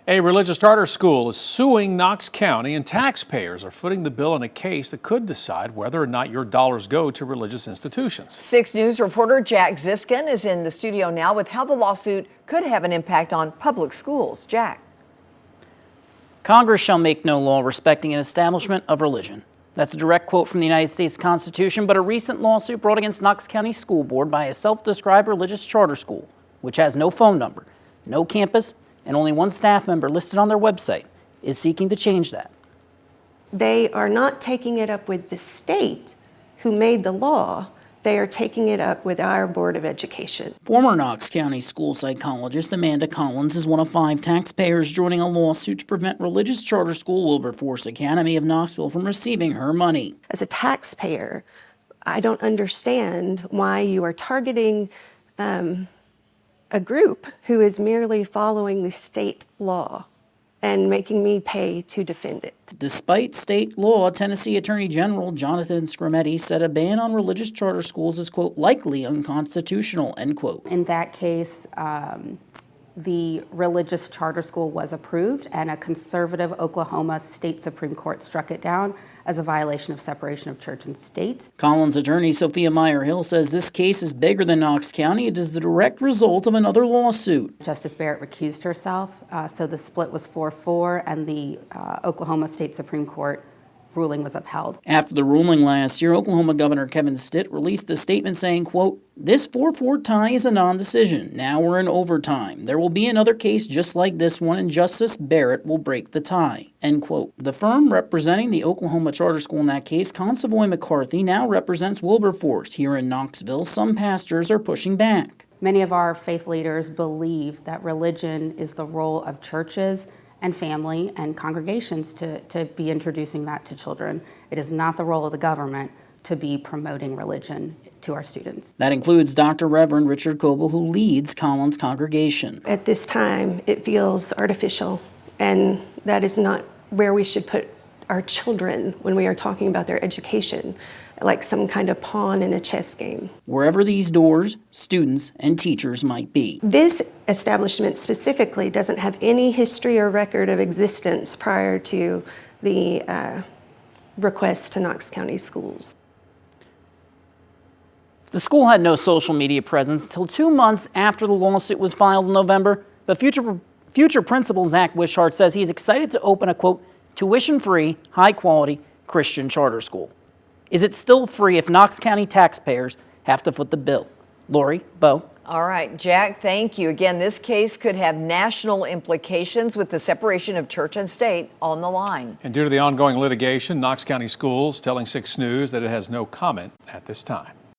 A religious charter school is suing Knox County, and taxpayers are footing the bill in a case that could decide whether or not your dollars go to religious institutions. 6 News reporter Jack Ziskin is in the studio now with how the lawsuit could have an impact on public schools. Jack. Congress shall make no law respecting an establishment of religion. That's a direct quote from the United States Constitution, but a recent lawsuit brought against Knox County School Board by a self-described religious charter school, which has no phone number, no campus, and only one staff member listed on their website, is seeking to change that. They are not taking it up with the state who made the law. They are taking it up with our Board of Education. Former Knox County school psychologist Amanda Collins is one of 5 taxpayers joining a lawsuit to prevent religious charter school Wilberforce Academy of Knoxville from receiving her money. As a taxpayer, I don't understand why you are targeting a group who is merely following the state law and making me pay to defend it. Despite state law, Tennessee Attorney General Jonathan Scrimetti said a ban on religious charter schools is, quote, likely unconstitutional, end quote. In that case, the religious charter school was approved, and a conservative Oklahoma State Supreme Court struck it down as a violation of separation of church and state. Collins attorney Sophia Meyer-Hill says this case is bigger than Knox County. It is the direct result of another lawsuit. Justice Barrett recused herself, so the split was 4-4, and the Oklahoma State Supreme Court ruling was upheld. After the ruling last year, Oklahoma Governor Kevin Stitt released a statement saying, quote, "This 4-4 tie is a non-decision. Now we're in overtime. There will be another case just like this one, and Justice Barrett will break the tie," end quote. The firm representing the Oklahoma charter school in that case, Consovoy McCarthy, now represents Wilberforce. Here in Knoxville, some pastors are pushing back. Many of our faith leaders believe that religion is the role of churches and family and congregations to be introducing that to children. It is not the role of the government to be promoting religion to our students. That includes Dr. Reverend Richard Coble, who leads Collins' congregation. At this time, it feels artificial, and that is not where we should put our children when we are talking about their education, like some kind of pawn in a chess game. Wherever these doors, students, and teachers might be. This establishment specifically doesn't have any history or record of existence prior to the request to Knox County schools. The school had no social media presence until 2 months after the lawsuit was filed in November, but future principal Zach Wishart says he's excited to open a, quote, tuition-free, high-quality Christian charter school. Is it still free if Knox County taxpayers have to foot the bill? Lori, Bo. All right, Jack, thank you. Again, this case could have national implications with the separation of church and state on the line. And due to the ongoing litigation, Knox County Schools telling 6 News that it has no comment at this time.